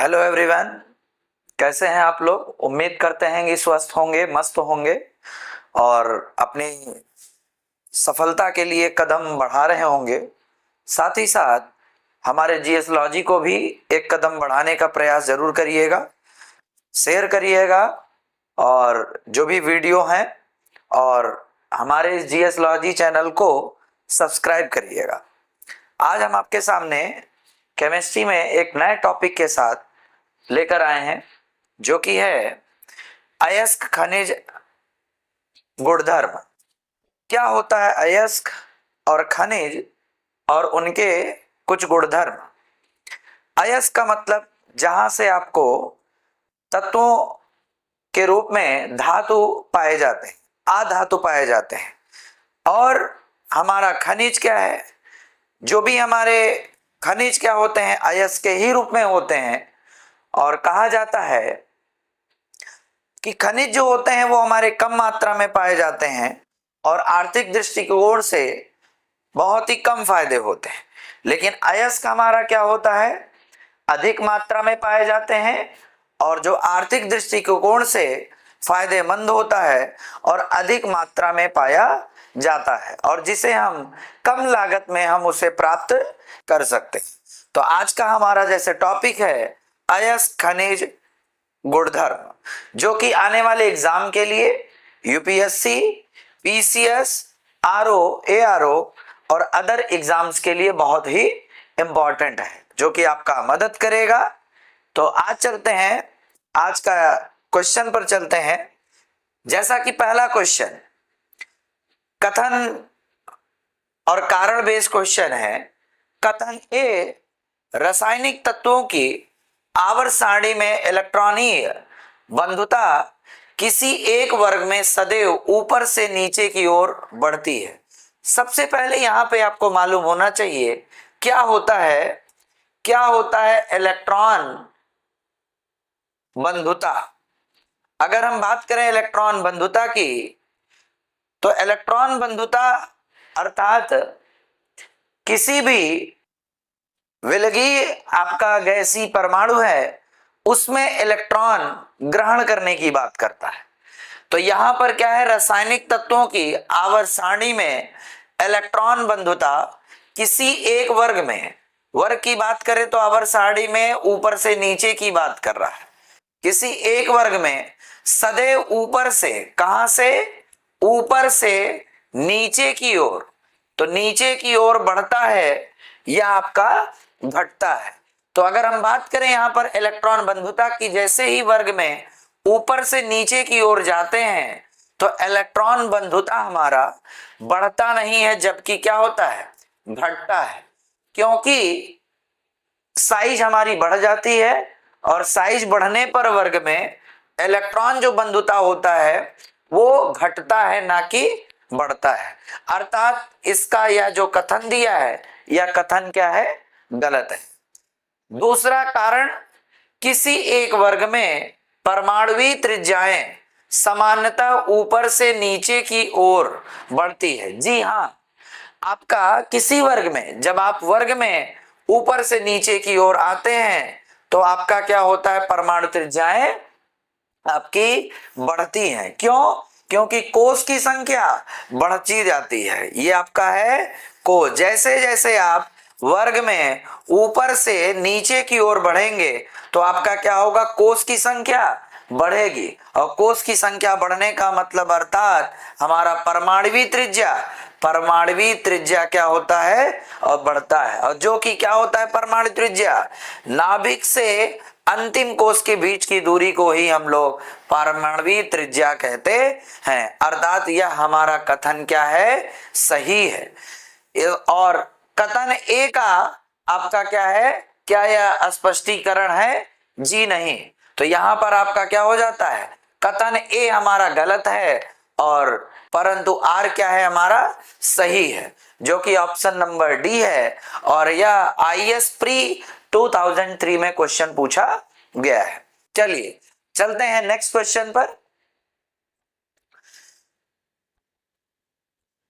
Hello everyone. कैसे हैं आप लोग? उम्मीद करते हैं कि स्वस्थ होंगे, मस्त होंगे और अपनी सफलता के लिए कदम बढ़ा रहे होंगे। साथ ही साथ हमारे जीएस लॉजी को भी एक कदम बढ़ाने का प्रयास जरूर करिएगा, शेयर करिएगा और जो भी वीडियो हैं और हमारे जीएस लॉजी चैनल को सब्सक्राइब करिएगा। आज हम आपके सामने केमिस्ट्री में एक नए टॉपिक के साथ लेकर आए हैं जो कि है अयस्क खनिज गुणधर्म। क्या होता है अयस्क और खनिज और उनके कुछ गुणधर्म। अयस्क का मतलब जहां से आपको तत्वों के रूप में धातु पाए जाते हैं, अधातु पाए जाते हैं। और हमारा खनिज क्या है? जो भी हमारे खनिज क्या होते हैं, अयस्क के ही रूप में होते हैं। और कहा जाता है कि खनिज जो होते हैं वो हमारे कम मात्रा में पाए जाते हैं और आर्थिक दृष्टिकोण से बहुत ही कम फायदे होते हैं। लेकिन अयस्क हमारा क्या होता है, अधिक मात्रा में पाए जाते हैं और जो आर्थिक दृष्टिकोण से फायदेमंद होता है और अधिक मात्रा में पाया जाता है और जिसे हम कम लागत में हम उसे प्राप्त कर सकते हैं। तो आज का हमारा जैसे टॉपिक है अयस्क खनिज गुणधर्म, जो कि आने वाले एग्जाम के लिए यूपीएससी, पीसीएस, आरओ, एआरओ और अदर एग्जाम्स के लिए बहुत ही इंपॉर्टेंट है, जो कि आपका मदद करेगा। तो आज चलते हैं, आज का क्वेश्चन पर चलते हैं। जैसा कि पहला क्वेश्चन कथन और कारण बेस्ड क्वेश्चन है। कथन ए, रासायनिक तत्वों की आवर्त सारणी में इलेक्ट्रॉनीय बंधुता किसी एक वर्ग में सदैव ऊपर से नीचे की ओर बढ़ती है। सबसे पहले यहां पे आपको मालूम होना चाहिए क्या होता है इलेक्ट्रॉन बंधुता। अगर हम बात करें इलेक्ट्रॉन बंधुता की, तो इलेक्ट्रॉन बंधुता अर्थात किसी भी विलगीय आपका गैसीय परमाणु है उसमें इलेक्ट्रॉन ग्रहण करने की बात करता है। तो यहां पर क्या है, रासायनिक तत्वों की आवर्त सारणी में इलेक्ट्रॉन बंधुता किसी एक वर्ग में, वर्ग की बात करें तो आवर्त सारणी में ऊपर से नीचे की बात कर रहा है, किसी एक वर्ग में सदैव ऊपर से, कहां से, ऊपर से नीचे की ओर, तो नीचे की ओर बढ़ता है या आपका घटता है। तो अगर हम बात करें यहां पर इलेक्ट्रॉन बंधुता की, जैसे ही वर्ग में ऊपर से नीचे की ओर जाते हैं तो इलेक्ट्रॉन बंधुता हमारा बढ़ता नहीं है, जबकि क्या होता है, घटता है। क्योंकि साइज हमारी बढ़ जाती है और साइज बढ़ने पर वर्ग में इलेक्ट्रॉन जो बंधुता होता है वो घटता है, ना कि बढ़ता है। अर्थात इसका यह जो कथन दिया है यह कथन क्या है, गलत है। दूसरा कारण, किसी एक वर्ग में परमाणुवीय त्रिज्याएं सामान्यतः ऊपर से नीचे की ओर बढ़ती है। जी हां, आपका किसी वर्ग में, जब आप वर्ग में ऊपर से नीचे की ओर आते हैं तो आपका क्या होता है, परमाणु त्रिज्याएं आपकी बढ़ती हैं। क्यों? क्योंकि कोष की संख्या बढ़ती जाती है। ये आपका है कोष। जैसे जैसे आप वर्ग में ऊपर से नीचे की ओर बढ़ेंगे तो आपका क्या होगा, कोष की संख्या बढ़ेगी। और कोष की संख्या बढ़ने का मतलब अर्थात हमारा परमाणुवीय त्रिज्या क्या होता है, और बढ़ता है। और जो कि क्या होता है, परमाणु त्रिज्या, नाभिक से अंतिम कोष के बीच की दूरी को ही हम लोग परमाणुवीय त्रिज्या कहते हैं। अर्थात यह हमारा कथन क्या है, सही है। और कथन ए का आपका क्या है, क्या यह स्पष्टीकरण है? जी नहीं। तो यहां पर आपका क्या हो जाता है, कथन ए हमारा गलत है और परंतु आर क्या है, हमारा सही है, जो कि ऑप्शन नंबर डी है। और यह आईएएस प्री 2003 में क्वेश्चन पूछा गया है। चलिए चलते हैं नेक्स्ट क्वेश्चन पर।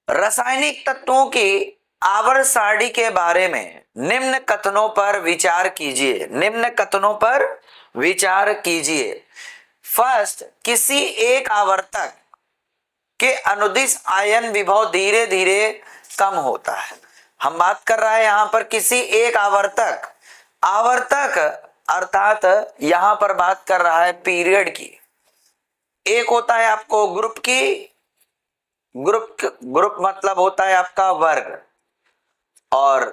रासायनिक तत्वों की आवर्त सारणी के बारे में निम्न कथनों पर विचार कीजिए। निम्न कथनों पर विचार कीजिए। फर्स्ट, किसी एक आवर्तक के अनुदिश आयन विभव धीरे धीरे कम होता है। हम बात कर रहा है यहां पर किसी एक आवर्तक, आवर्तक अर्थात यहां पर बात कर रहा है पीरियड की। एक होता है आपको ग्रुप की, ग्रुप मतलब होता है आपका वर्ग, और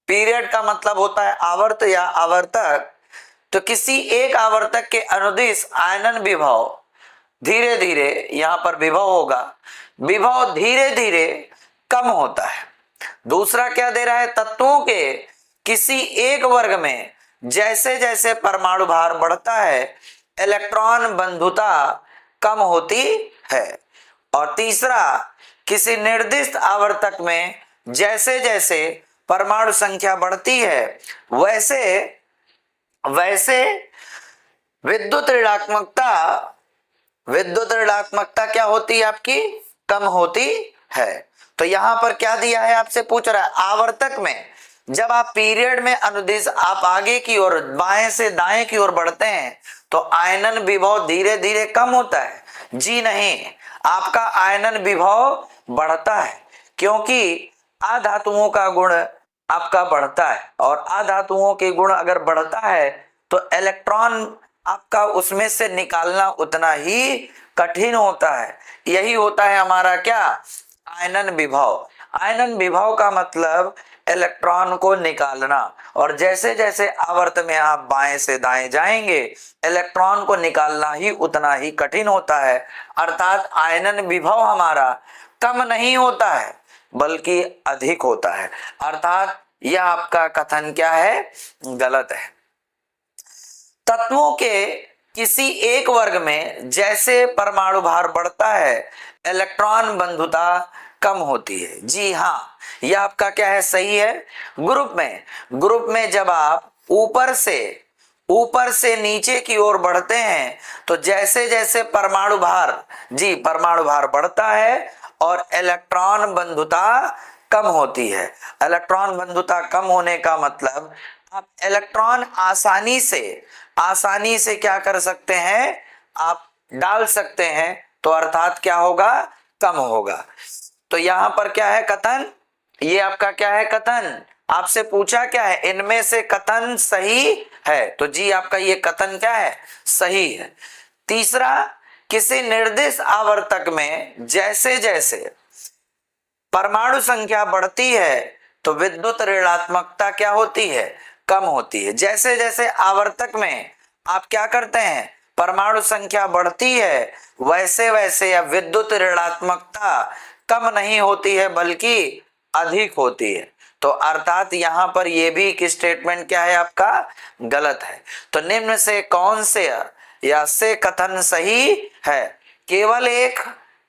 पीरियड का मतलब होता है आवर्त या आवर्तक। तो किसी एक आवर्तक के अनुदिश आयनन विभव धीरे धीरे, यहां पर विभव होगा, विभव धीरे धीरे कम होता है। दूसरा क्या दे रहा है, तत्वों के किसी एक वर्ग में जैसे जैसे परमाणु भार बढ़ता है इलेक्ट्रॉन बंधुता कम होती है। और तीसरा, किसी निर्दिष्ट आवर्तक में जैसे जैसे परमाणु संख्या बढ़ती है वैसे वैसे विद्युत ऋणात्मकता क्या होती है आपकी, कम होती है। तो यहां पर क्या दिया है, आपसे पूछ रहा है आवर्तक में जब आप पीरियड में अनुदिश आप आगे की ओर बाएं से दाएं की ओर बढ़ते हैं तो आयनन विभव धीरे धीरे कम होता है। जी नहीं, आपका आयनन विभव बढ़ता है, क्योंकि अधातुओं का गुण आपका बढ़ता है, और अधातुओं के गुण अगर बढ़ता है तो इलेक्ट्रॉन आपका उसमें से निकालना उतना ही कठिन होता है। यही होता है हमारा क्या, आयनन विभव। आयनन विभव का मतलब इलेक्ट्रॉन को निकालना, और जैसे जैसे आवर्त में आप बाएं से दाएं जाएंगे इलेक्ट्रॉन को निकालना ही उतना ही कठिन होता है। अर्थात आयनन विभव हमारा कम नहीं होता है बल्कि अधिक होता है। अर्थात यह आपका कथन क्या है, गलत है। तत्वों के किसी एक वर्ग में जैसे परमाणु भार बढ़ता है इलेक्ट्रॉन बंधुता कम होती है। जी हाँ, यह आपका क्या है, सही है। ग्रुप में जब आप ऊपर से नीचे की ओर बढ़ते हैं तो जैसे जैसे परमाणु भार बढ़ता है और इलेक्ट्रॉन बंधुता कम होती है। इलेक्ट्रॉन बंधुता कम होने का मतलब आप इलेक्ट्रॉन आसानी से क्या कर सकते हैं, आप डाल सकते हैं, तो अर्थात क्या होगा, कम होगा। तो यहां पर क्या है कथन, ये आपका क्या है कथन, आपसे पूछा क्या है, इनमें से कथन सही है, तो जी आपका ये कथन क्या है, सही है। तीसरा, किसी निर्दिष्ट आवर्तक में जैसे जैसे परमाणु संख्या बढ़ती है तो विद्युत ऋणात्मकता क्या होती है, कम होती है। जैसे जैसे आवर्तक में आप क्या करते हैं, परमाणु संख्या बढ़ती है वैसे वैसे अब विद्युत ऋणात्मकता कम नहीं होती है बल्कि अधिक होती है। तो अर्थात यहां पर यह भी एक स्टेटमेंट क्या है आपका, गलत है। तो निम्न से कौन से या से कथन सही है, केवल एक,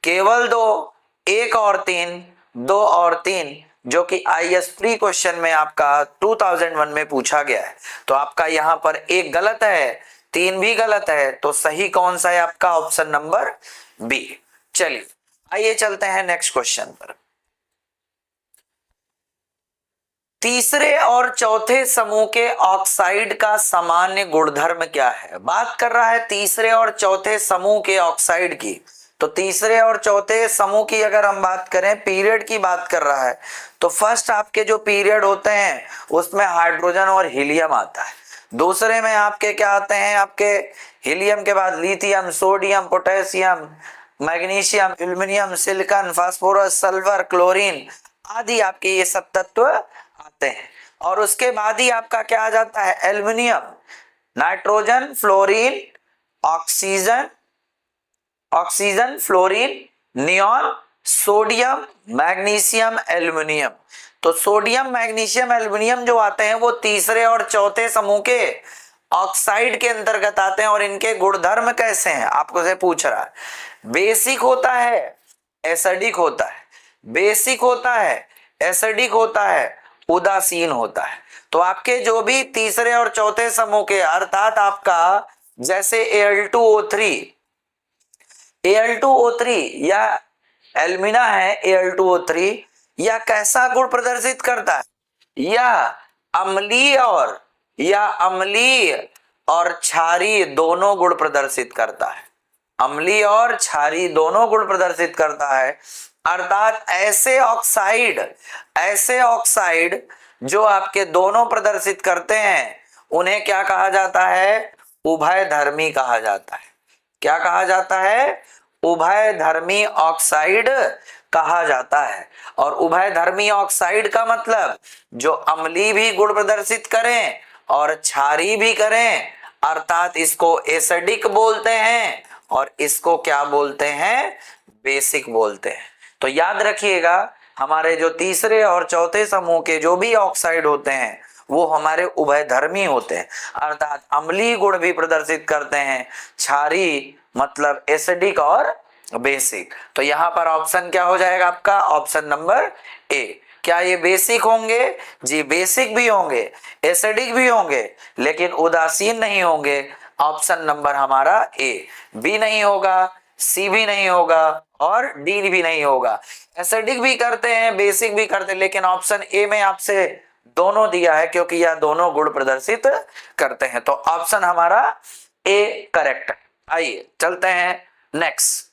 केवल दो, एक और तीन, दो और तीन, जो कि IS प्री क्वेश्चन में आपका 2001 में पूछा गया है। तो आपका यहां पर एक गलत है, तीन भी गलत है, तो सही कौन सा है आपका, ऑप्शन नंबर बी। चलिए आइए चलते हैं नेक्स्ट क्वेश्चन पर। तीसरे और चौथे समूह के ऑक्साइड का सामान्य गुणधर्म क्या है। बात कर रहा है तीसरे और चौथे समूह के ऑक्साइड की। तो तीसरे और चौथे समूह की अगर हम बात करें, पीरियड की बात कर रहा है, तो फर्स्ट आपके जो पीरियड होते हैं उसमें हाइड्रोजन और हीलियम आता है। दूसरे में आपके क्या आते हैं, आपके हीलियम के बाद lithium, sodium, potassium, magnesium, aluminium, silicon, phosphorus, sulphur, chlorine आदि आपके ये सब तत्व आते हैं। और उसके बाद ही आपका क्या आ जाता है, aluminium, nitrogen, fluorine, oxygen, fluorine, neon, sodium, magnesium, aluminium. तो सोडियम, मैग्नीशियम, एल्युमिनियम जो आते हैं वो तीसरे और चौथे समूह के ऑक्साइड के अंतर्गत आते हैं। और इनके गुणधर्म कैसे हैं आपको से पूछ रहा है, बेसिक होता है, एसिडिक होता है, बेसिक होता है, एसिडिक होता है, उदासीन होता है। तो आपके जो भी तीसरे और चौथे समूह के, अर्थात आपका जैसे Al2O3 या एल्मिना है Al2O3, या कैसा गुण प्रदर्शित करता है? या अम्लीय और क्षारीय दोनों गुण प्रदर्शित करता है। अम्लीय और क्षारीय दोनों गुण प्रदर्शित करता है। अर्थात ऐसे ऑक्साइड जो आपके दोनों प्रदर्शित करते हैं उन्हें क्या कहा जाता है? उभयधर्मी कहा जाता है। क्या कहा जाता है? उभयधर्मी ऑक्साइड कहा जाता है। और उभयधर्मी ऑक्साइड का मतलब जो अम्लीय भी गुण प्रदर्शित करें और क्षारीय भी करें, अर्थात इसको एसिडिक बोलते हैं और इसको क्या बोलते हैं? बेसिक बोलते हैं। तो याद रखिएगा, हमारे जो तीसरे और चौथे समूह के जो भी ऑक्साइड होते हैं वो हमारे उभयधर्मी होते हैं, अर्थात अम्लीय गुण भी प्रदर्शित करते हैं, क्षारीय मतलब एसिडिक और बेसिक। तो यहां पर ऑप्शन क्या हो जाएगा आपका? Option number A. क्या ये बेसिक होंगे? जी बेसिक भी होंगे, एसिडिक भी होंगे, लेकिन उदासीन नहीं होंगे। ऑप्शन नंबर हमारा ए। बी नहीं होगा, सी भी नहीं होगा और डी भी नहीं होगा। एसिडिक भी करते हैं, बेसिक भी करते हैं, लेकिन ऑप्शन ए में आपसे दोनों दिया है क्योंकि यह दोनों गुण प्रदर्शित करते हैं। तो ऑप्शन हमारा ए करेक्ट है। आइए चलते हैं नेक्स्ट।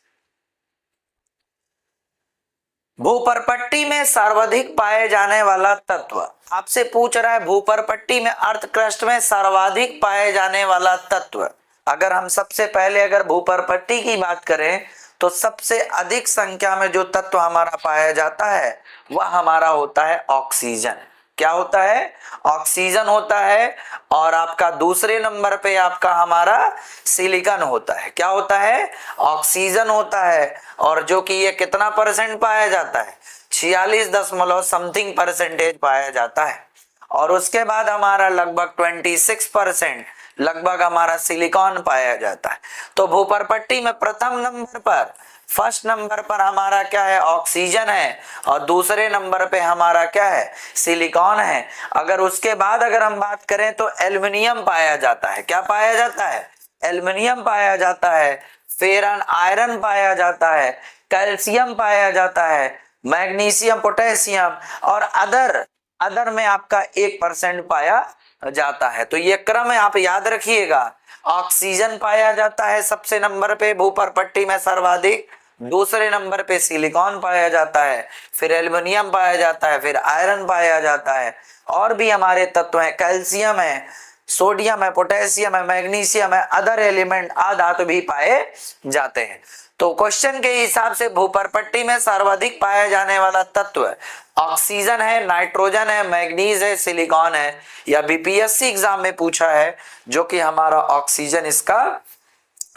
भूपर्पट्टी में सर्वाधिक पाए जाने वाला तत्व आपसे पूछ रहा है। भूपर्पट्टी में अर्थ क्रस्ट में सर्वाधिक पाए जाने वाला तत्व, अगर हम सबसे पहले अगर भूपर्पट्टी की बात करें तो सबसे अधिक संख्या में जो तत्व हमारा पाया जाता है वह हमारा होता है ऑक्सीजन। क्या होता है? ऑक्सीजन होता है। और आपका दूसरे नंबर पे आपका हमारा सिलिकॉन होता है। क्या होता है? ऑक्सीजन होता है। और जो कि ये कितना परसेंट पाया जाता है? 46 दशमलव समथिंग परसेंटेज पाया जाता है। और उसके बाद हमारा लगभग 26% लगभग हमारा सिलिकॉन पाया जाता है। तो भूपर्पट्टी में प्रथम नंबर पर, फर्स्ट नंबर पर हमारा क्या है? ऑक्सीजन है। और दूसरे नंबर पे हमारा क्या है? सिलिकॉन है। अगर उसके बाद अगर हम बात करें तो एल्युमिनियम पाया जाता है। क्या पाया जाता है? एल्युमिनियम पाया जाता है। फेरन आयरन पाया जाता है। कैल्शियम पाया जाता है। मैग्नीशियम, पोटेशियम और अदर में आपका 1% पाया जाता है। तो ये क्रम है, आप याद रखिएगा। ऑक्सीजन पाया जाता है सबसे नंबर पे भूपर्पट्टी में सर्वाधिक, दूसरे नंबर पे सिलिकॉन पाया जाता है, फिर एल्युमिनियम पाया जाता है, फिर आयरन पाया जाता है। और भी हमारे तत्व हैं, कैल्शियम है, सोडियम है, पोटेशियम है, मैग्नीशियम है, अदर एलिमेंट धातु भी पाए जाते हैं। तो क्वेश्चन के हिसाब से भूपर्पट्टी में सर्वाधिक पाया जाने वाला तत्व ऑक्सीजन है, नाइट्रोजन है, मैग्नीज है, सिलिकॉन है। या बीपीएससी एग्जाम में पूछा है जो कि हमारा ऑक्सीजन इसका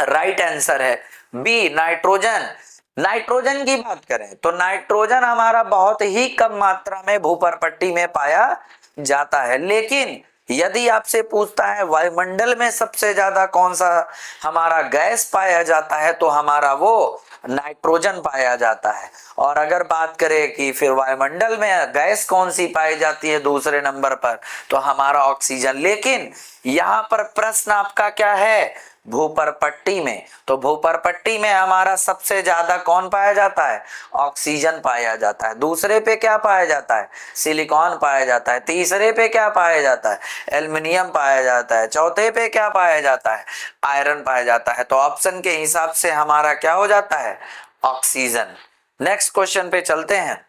राइट आंसर है। B nitrogen. नाइट्रोजन की बात करें तो नाइट्रोजन हमारा बहुत ही कम मात्रा में भूपर्पट्टी में पाया जाता है। लेकिन यदि आपसे पूछता है वायुमंडल में सबसे ज्यादा कौन सा हमारा गैस पाया जाता है तो हमारा वो नाइट्रोजन पाया जाता है। और अगर बात करें कि फिर वायुमंडल में गैस कौन सी पाई जाती है दूसरे नंबर पर, तो हमारा ऑक्सीजन। लेकिन यहाँ पर प्रश्न आपका क्या है? भूपर्पट्टी में। तो भूपर्पट्टी में हमारा सबसे ज्यादा कौन पाया जाता है? ऑक्सीजन पाया जाता है। दूसरे पे क्या पाया जाता है? सिलिकॉन पाया जाता है। तीसरे पे क्या पाया जाता है? एल्युमिनियम पाया जाता है। चौथे पे क्या पाया जाता है? आयरन पाया जाता है। तो ऑप्शन के हिसाब से हमारा क्या हो जाता है? ऑक्सीजन। नेक्स्ट क्वेश्चन पे चलते हैं।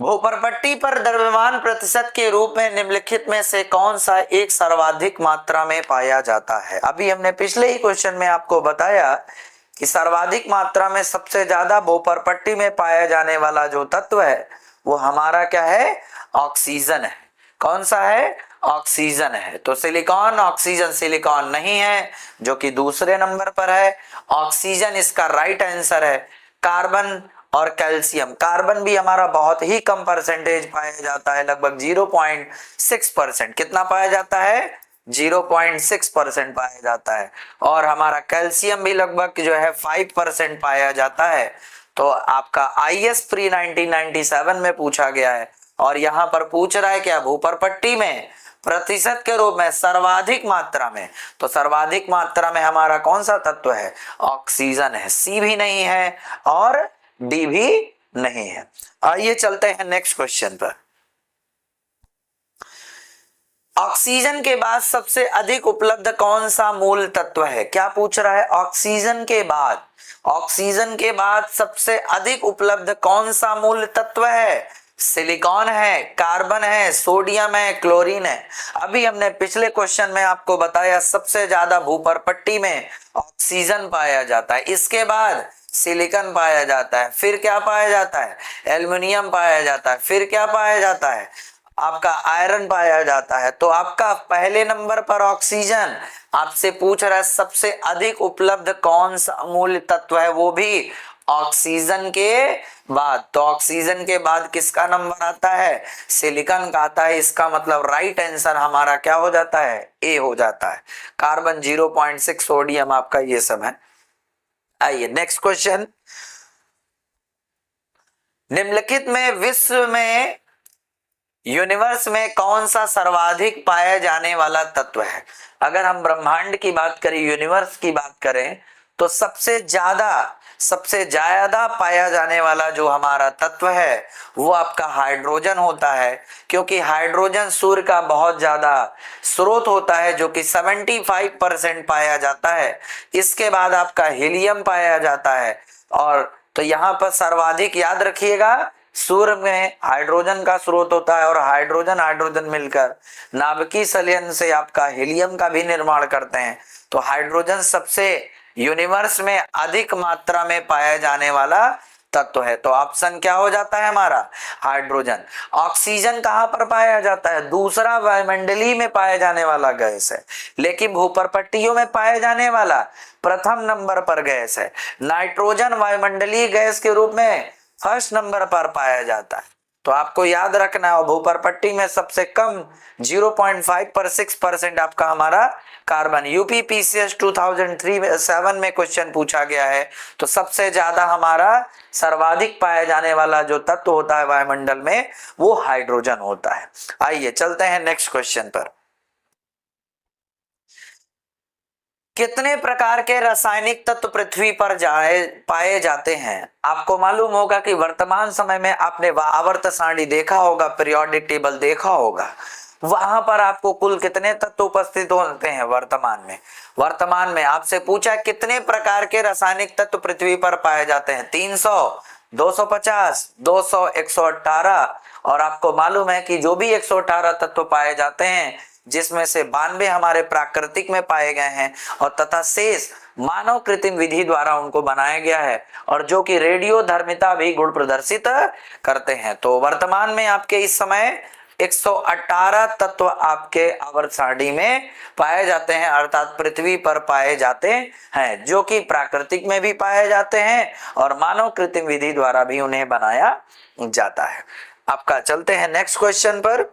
भूपर्पट्टी पर द्रव्यमान प्रतिशत के रूप में निम्नलिखित में से कौन सा एक सर्वाधिक मात्रा में पाया जाता है? अभी हमने पिछले ही क्वेश्चन में आपको बताया कि सर्वाधिक मात्रा में सबसे ज्यादा भूपर्पट्टी में पाया जाने वाला जो तत्व है वो हमारा क्या है? ऑक्सीजन है। कौन सा है? ऑक्सीजन है। तो सिलिकॉन, ऑक्सीजन, सिलिकॉन नहीं है जो कि दूसरे नंबर पर है। ऑक्सीजन इसका राइट आंसर है। कार्बन और कैल्शियम, कार्बन भी हमारा बहुत ही कम परसेंटेज पाया जाता है, लगभग 0.6%। कितना पाया जाता है? 0.6% पाया जाता है। और हमारा कैल्शियम भी लगभग जो है 5% पाया जाता है। तो आपका आईएएस प्री 1997 में पूछा गया है और यहाँ पर पूछ रहा है क्या? भूपर्पट्टी में प्रतिशत के रूप में सर्वाधिक मात्रा में। तो सर्वाधिक मात्रा में हमारा कौन सा तत्व है? ऑक्सीजन है। सी भी नहीं है और डी भी नहीं है। आइए चलते हैं नेक्स्ट क्वेश्चन पर। ऑक्सीजन के बाद सबसे अधिक उपलब्ध कौन सा मूल तत्व है? क्या पूछ रहा है? ऑक्सीजन के बाद सबसे अधिक उपलब्ध कौन सा मूल तत्व है? सिलिकॉन है, कार्बन है, सोडियम है, क्लोरीन है। अभी हमने पिछले क्वेश्चन में आपको बताया सबसे ज्यादा भूपर्पट्टी में ऑक्सीजन पाया जाता है, इसके बाद सिलिकॉन पाया जाता है, फिर क्या पाया जाता है? एल्युमिनियम पाया जाता है, फिर क्या पाया जाता है? आपका आयरन पाया जाता है। तो आपका पहले नंबर पर ऑक्सीजन। आपसे पूछ रहा है सबसे अधिक उपलब्ध कौन सा मूल तत्व है, वो भी ऑक्सीजन के बाद। तो ऑक्सीजन के बाद किसका नंबर आता है? सिलिकॉन का आता है। इसका मतलब राइट आंसर हमारा क्या हो जाता है? ए हो जाता है। कार्बन 0.6, सोडियम आपका ये सब है। आइए नेक्स्ट क्वेश्चन। निम्नलिखित में विश्व में, यूनिवर्स में कौन सा सर्वाधिक पाया जाने वाला तत्व है? अगर हम ब्रह्मांड की बात करें, यूनिवर्स की बात करें, तो सबसे ज्यादा पाया जाने वाला जो हमारा तत्व है वो आपका हाइड्रोजन होता है, क्योंकि हाइड्रोजन सूर्य का बहुत ज्यादा स्रोत होता है जो कि 75% पाया जाता है। इसके बाद आपका हीलियम पाया जाता है। और तो यहाँ पर सर्वाधिक याद रखिएगा, सूर्य में हाइड्रोजन का स्रोत होता है और हाइड्रोजन मिलकर नाभिकीय संलयन से आपका हीलियम का भी निर्माण करते हैं। तो हाइड्रोजन सबसे यूनिवर्स में अधिक मात्रा में पाया जाने वाला तत्व है। तो ऑप्शन क्या हो जाता है हमारा? हाइड्रोजन। ऑक्सीजन कहां पर पाया जाता है? दूसरा वायुमंडलीय में पाया जाने वाला गैस है, लेकिन भूपर्पट्टियों में पाया जाने वाला प्रथम नंबर पर गैस है। नाइट्रोजन वायुमंडलीय गैस के रूप में फर्स्ट नंबर पर पाया जाता है। तो आपको याद रखना है, भूपर्पट्टी में सबसे कम 0.5% आपका हमारा कार्बन। यूपीपीसीएस 2003-7 में क्वेश्चन पूछा गया है। तो सबसे ज्यादा हमारा सर्वाधिक पाया जाने वाला जो तत्व होता है वायुमंडल में वो हाइड्रोजन होता है। आइए चलते हैं नेक्स्ट क्वेश्चन पर। कितने प्रकार के रासायनिक तत्व पृथ्वी पर पाए जाते हैं? आपको मालूम होगा कि वर्तमान समय में आपने आवर्त सारणी देखा होगा, पीरियोडिक टेबल देखा होगा, वहां पर आपको कुल कितने तत्व उपस्थित होते हैं वर्तमान में आपसे पूछा कितने प्रकार के रासायनिक तत्व पृथ्वी पर पाए जाते हैं? 300, 250, 200, 118। और आपको मालूम है कि जो भी 118 तत्व पाए जाते हैं, जिसमें से 92 हमारे प्राकृतिक में पाए गए हैं और तथा शेष मानव कृत्रिम विधि द्वारा उनको बनाया गया है, और जो कि रेडियो धर्मिता भी गुण प्रदर्शित करते हैं। तो वर्तमान में आपके इस समय 118 तत्व आपके आवर्त सारणी में पाए जाते हैं, अर्थात पृथ्वी पर पाए जाते हैं, जो कि प्राकृतिक में भी पाए जाते हैं और मानव कृत्रिम विधि द्वारा भी उन्हें बनाया जाता है। आपका चलते हैं नेक्स्ट क्वेश्चन पर।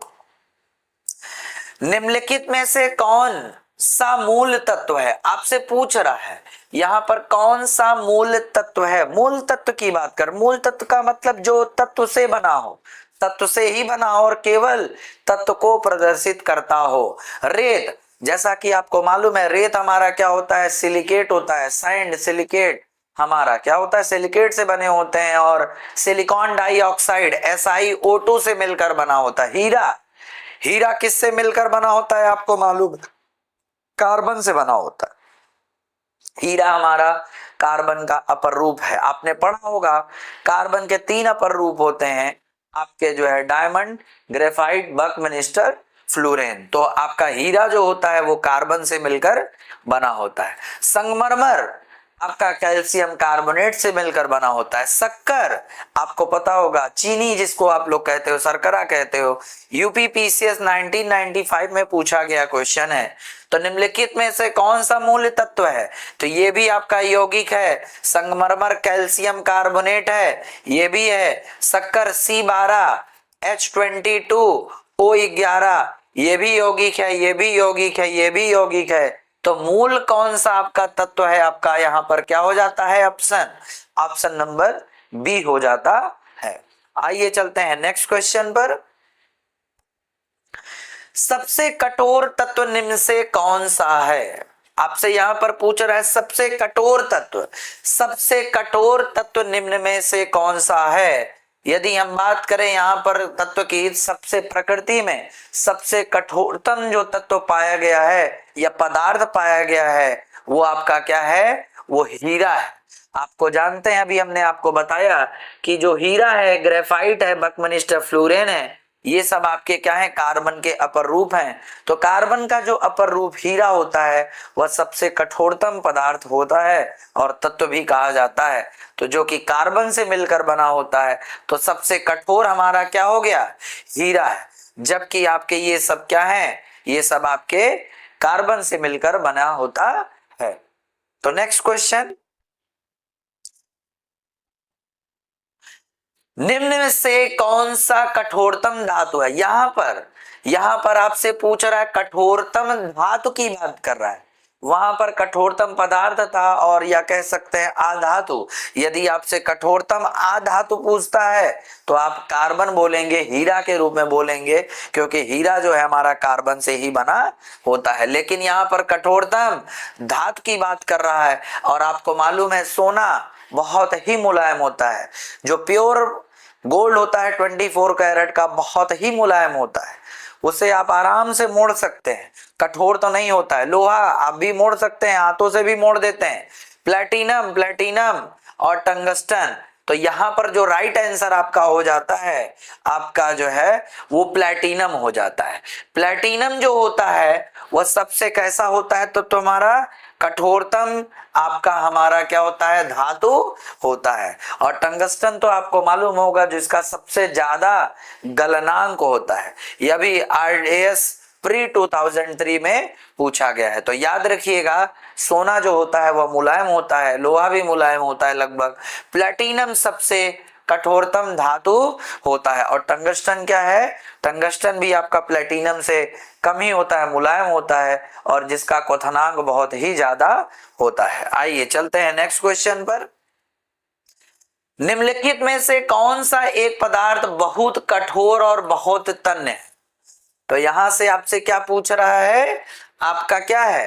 निम्नलिखित में से कौन सा मूल तत्व है? आपसे पूछ रहा है यहां पर कौन सा मूल तत्व है। मूल तत्व की बात कर, मूल तत्व का मतलब जो तत्व से बना हो, तत्व से ही बना हो और केवल तत्व को प्रदर्शित करता हो। रेत, जैसा कि आपको मालूम है, रेत हमारा क्या होता है? सिलिकेट होता है। सैंड, सिलिकेट हमारा क्या होता है? सिलिकेट से बने होते हैं। और सिलिकॉन डाइऑक्साइड SiO2 से मिलकर बना होता है। हीरा किससे मिलकर बना होता है? आपको मालूम है, कार्बन से बना होता है। हीरा हमारा कार्बन का अपर रूप है। आपने पढ़ा होगा कार्बन के 3 अपर रूप होते हैं आपके, जो है डायमंड, ग्रेफाइट, बकमिस्टर, फ्लोरेन। तो आपका हीरा जो होता है वो कार्बन से मिलकर बना होता है। संगमरमर आपका कैल्शियम कार्बोनेट से मिलकर बना होता है। शक्कर आपको पता होगा, चीनी जिसको आप लोग कहते हो, शर्करा कहते हो, यूपीपीसीएस 1995 में पूछा गया क्वेश्चन है। तो निम्नलिखित में से कौन सा मूल तत्व है? तो ये भी आपका यौगिक है। संगमरमर कैल्शियम कार्बोनेट है, ये भी है। शक्कर C12H22O11, ये भी यौगिक है, ये भी यौगिक है, ये भी यौगिक है। तो मूल कौन सा आपका तत्व है? आपका यहां पर क्या हो जाता है? ऑप्शन नंबर बी हो जाता है। आइए चलते हैं नेक्स्ट क्वेश्चन पर। सबसे कठोर तत्व निम्न से कौन सा है? आपसे यहां पर पूछ रहा है सबसे कठोर तत्व, सबसे कठोर तत्व निम्न में से कौन सा है। यदि हम बात करें यहां पर तत्व की, सबसे प्रकृति में सबसे कठोरतम जो तत्व पाया गया है या पदार्थ पाया गया है वो आपका क्या है, वो हीरा है। आपको जानते हैं, अभी हमने आपको बताया कि जो हीरा है, ग्रेफाइट है, बकमिस्टर फ्लोरीन है, ये सब आपके क्या है, कार्बन के अपर रूप हैं। तो कार्बन का जो अपर रूप हीरा होता है वह सबसे कठोरतम पदार्थ होता है और तत्व भी कहा जाता है। तो जो कि कार्बन से मिलकर बना होता है, तो सबसे कठोर हमारा क्या हो गया, हीरा है। जबकि आपके ये सब क्या है, ये सब आपके कार्बन से मिलकर बना होता है। तो नेक्स्ट क्वेश्चन, निम्न में से कौन सा कठोरतम धातु है। यहां पर आपसे पूछ रहा है, कठोरतम धातु की बात कर रहा है। वहां पर कठोरतम पदार्थ था और या कह सकते हैं आधातु। यदि आपसे कठोरतम आधातु पूछता है तो आप कार्बन बोलेंगे, हीरा के रूप में बोलेंगे, क्योंकि हीरा जो है हमारा कार्बन से ही बना होता है। लेकिन यहाँ पर कठोरतम धातु की बात कर रहा है और आपको मालूम है सोना बहुत ही मुलायम होता है। जो प्योर गोल्ड होता है 24 कैरेट का, बहुत ही मुलायम होता है, उसे आप आराम से मोड़ सकते हैं, कठोर तो नहीं होता है। लोहा आप भी मोड़ सकते हैं, हाथों से भी मोड़ देते हैं। प्लेटिनम और टंगस्टन, तो यहां पर जो राइट आंसर आपका हो जाता है, आपका जो है वो प्लेटिनम हो जाता है। प्लेटिनम जो होता है वह सबसे कैसा होता है, तो तुम्हारा कठोरतम आपका हमारा क्या होता है, धातु होता है। और टंगस्टन तो आपको मालूम होगा जिसका सबसे ज्यादा गलनांक होता है। यह भी RAS प्री 2003 में पूछा गया है। तो याद रखिएगा, सोना जो होता है वह मुलायम होता है, लोहा भी मुलायम होता है लगभग। प्लेटिनम सबसे कठोरतम धातु होता है और टंगस्टन क्या है, टंगस्टन भी आपका प्लेटिनम से कम ही होता है, मुलायम होता है और जिसका क्वथनांक बहुत ही ज्यादा होता है। आइए चलते हैं नेक्स्ट क्वेश्चन पर। निम्नलिखित में से कौन सा एक पदार्थ बहुत कठोर और बहुत तन्य है। तो यहां से आपसे क्या पूछ रहा है, आपका क्या है,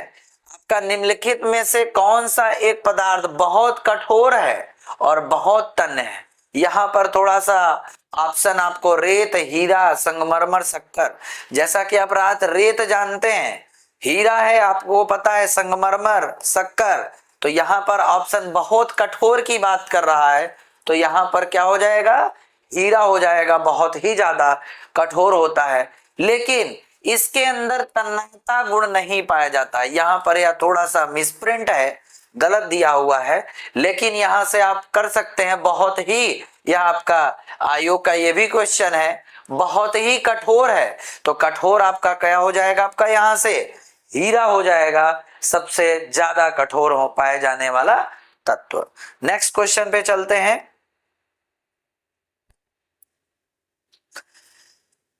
आपका निम्नलिखित में से कौन सा एक पदार्थ बहुत कठोर है और बहुत तन्य है। यहां पर थोड़ा सा ऑप्शन आपको रेत, हीरा, संगमरमर, शक्कर। जैसा कि आप रात रेत जानते हैं, हीरा है आपको पता है, संगमरमर, शक्कर। तो यहां पर ऑप्शन बहुत कठोर की बात कर रहा है, तो यहां पर क्या हो जाएगा, हीरा हो जाएगा, बहुत ही ज्यादा कठोर होता है। लेकिन इसके अंदर तन्यता गुण नहीं पाया जाता है। यहाँ पर यह थोड़ा सा मिसप्रिंट है, गलत दिया हुआ है, लेकिन यहां से आप कर सकते हैं बहुत ही, यह आपका आयोग का ये भी क्वेश्चन है, बहुत ही कठोर है। तो कठोर आपका क्या हो जाएगा, आपका यहां से हीरा हो जाएगा, सबसे ज्यादा कठोर हो पाए जाने वाला तत्व। नेक्स्ट क्वेश्चन पे चलते हैं।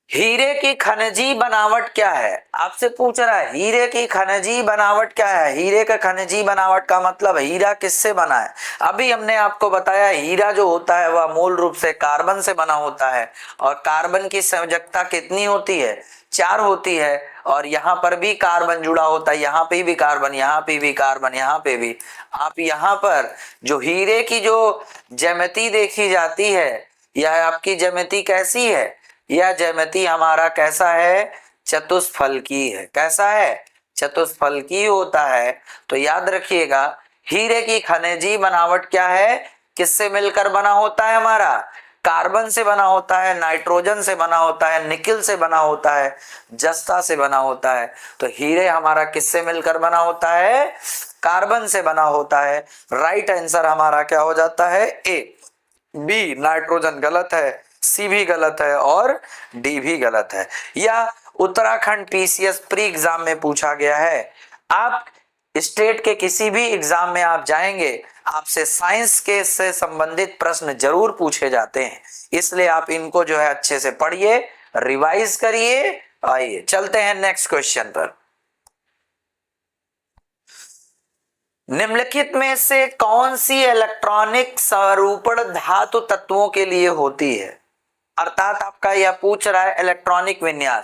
हीरे की खनिजी बनावट क्या है। आपसे पूछ रहा है हीरे की खनिजी बनावट क्या है। हीरे का खनिजी बनावट का मतलब हीरा किससे बना है। अभी हमने आपको बताया हीरा जो होता है वह मूल रूप से कार्बन से बना होता है और कार्बन की संयोजकता कितनी होती है, 4 होती है। और यहाँ पर भी कार्बन जुड़ा होता है, यहाँ पे भी कार्बन, यहाँ पे भी कार्बन, यहाँ पे भी। आप यहाँ पर जो हीरे की जो ज्यामिति देखी जाती है, यह आपकी ज्यामिति कैसी है, यह ज्यामिति हमारा कैसा है, चतुष्फलकी है। कैसा है, चतुष्फलकी होता है। तो याद रखिएगा, हीरे की खनिजी बनावट क्या है, किससे मिलकर बना होता है, हमारा कार्बन से बना होता है, नाइट्रोजन से बना होता है, निकिल से बना होता है, जस्ता से बना होता है। तो हीरे हमारा किससे मिलकर बना होता है, कार्बन से बना होता है। राइट आंसर हमारा क्या हो जाता है, ए। बी नाइट्रोजन गलत है, सी भी गलत है और डी भी गलत है। यह उत्तराखंड PCS प्री एग्जाम में पूछा गया है। आप स्टेट के किसी भी एग्जाम में आप जाएंगे, आपसे साइंस के से संबंधित प्रश्न जरूर पूछे जाते हैं, इसलिए आप इनको जो है अच्छे से पढ़िए, रिवाइज करिए। आइए चलते हैं नेक्स्ट क्वेश्चन पर। निम्नलिखित में से कौन सी इलेक्ट्रॉनिक स्वरूपण धातु तत्वों के लिए होती है। अर्थात आपका यह पूछ रहा है इलेक्ट्रॉनिक विन्यास,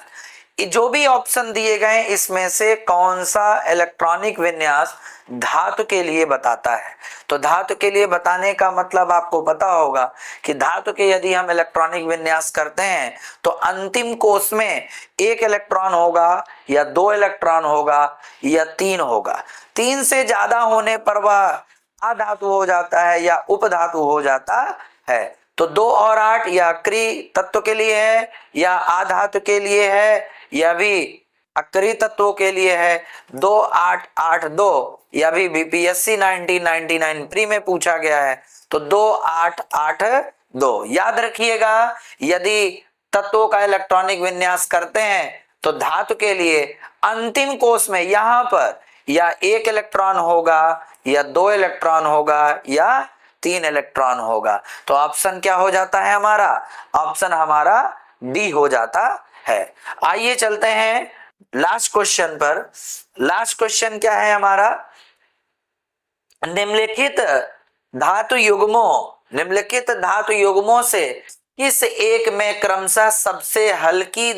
जो भी ऑप्शन दिए गए इसमें से कौन सा इलेक्ट्रॉनिक विन्यास धातु के लिए बताता है। तो धातु के लिए बताने का मतलब आपको पता होगा कि धातु के यदि हम इलेक्ट्रॉनिक विन्यास करते हैं तो अंतिम कोष में 1 इलेक्ट्रॉन होगा या 2 इलेक्ट्रॉन होगा या 3 होगा। 3 से ज्यादा होने पर वह अधातु हो जाता है या उपधातु हो जाता है। तो 2 और 8 या क्री तत्व के लिए है या आधातु के लिए है या भी अक्रिय तत्वों के लिए है। 2882 या भी बीपीएससी 1999 प्री में पूछा गया है। तो 2882 याद रखिएगा। यदि तत्वों का इलेक्ट्रॉनिक विन्यास करते हैं तो धातु के लिए अंतिम कोष में यहां पर या 1 इलेक्ट्रॉन होगा या 2 इलेक्ट्रॉन होगा या 3 इलेक्ट्रॉन होगा। तो ऑप्शन क्या हो जाता है हमारा? ऑप्शन हमारा डी हो जाता है। आइए चलते हैं लास्ट क्वेश्चन पर। लास्ट क्वेश्चन क्या है हमारा? निम्नलिखित धातु युग्मों से किस एक में क्रमशः सबसे हल्की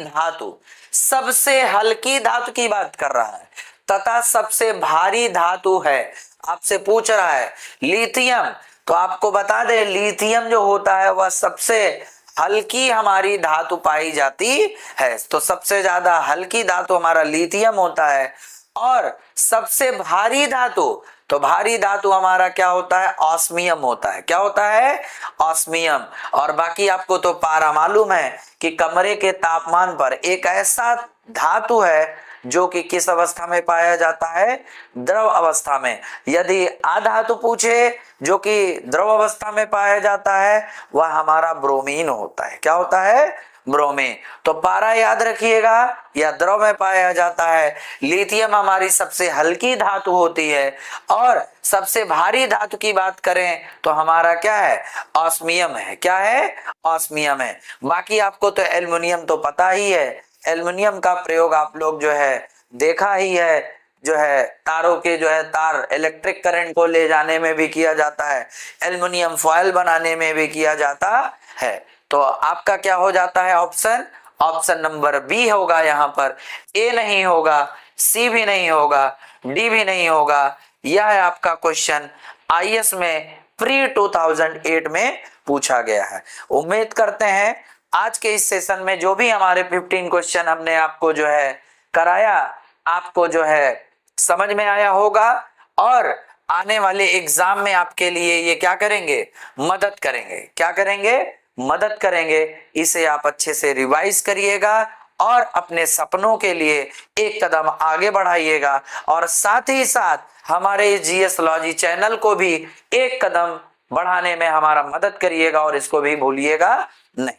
धातु की बात कर रहा है तथा सबसे भारी धातु है। आपसे पूछ रहा है लिथियम। तो आपको बता दे लिथियम जो होता है वह सबसे हल्की हमारी धातु पाई जाती है। तो सबसे ज्यादा हल्की धातु हमारा लिथियम होता है। और सबसे भारी धातु, तो भारी धातु हमारा क्या होता है? ऑस्मियम होता है। क्या होता है? ऑस्मियम। और बाकी आपको तो पारा मालूम है कि कमरे के तापमान पर एक ऐसा धातु है जो कि किस अवस्था में पाया जाता है? द्रव अवस्था में। यदि आधातु पूछे जो कि द्रव अवस्था में पाया जाता है वह हमारा ब्रोमीन होता है। क्या होता है? ब्रोमीन। तो पारा याद रखिएगा या द्रव में पाया जाता है। लिथियम हमारी सबसे हल्की धातु होती है और सबसे भारी धातु की बात करें तो हमारा क्या है? ऑस्मियम है। क्या है? ऑस्मियम है। बाकी आपको तो एल्युमिनियम तो पता ही है। एल्युमिनियम का प्रयोग आप लोग जो है देखा ही है, जो है तारों के जो है तार इलेक्ट्रिक करंट को ले जाने में भी किया जाता है, एल्युमिनियम फॉयल बनाने में भी किया जाता है। तो आपका क्या हो जाता है ऑप्शन? ऑप्शन नंबर बी होगा। यहाँ पर ए नहीं होगा, सी भी नहीं होगा, डी भी नहीं होगा। यह है आपका क्वेश्चन आईएएस में प्री 2008 में पूछा गया है। उम्मीद करते हैं आज के इस सेशन में जो भी हमारे 15 क्वेश्चन हमने आपको जो है कराया, आपको जो है समझ में आया होगा और आने वाले एग्जाम में आपके लिए ये क्या करेंगे? मदद करेंगे। क्या करेंगे? मदद करेंगे। इसे आप अच्छे से रिवाइज करिएगा और अपने सपनों के लिए एक कदम आगे बढ़ाइएगा और साथ ही साथ हमारे जीएस लॉजी चैनल को भी एक कदम बढ़ाने में हमारा मदद करिएगा और इसको भी भूलिएगा नहीं।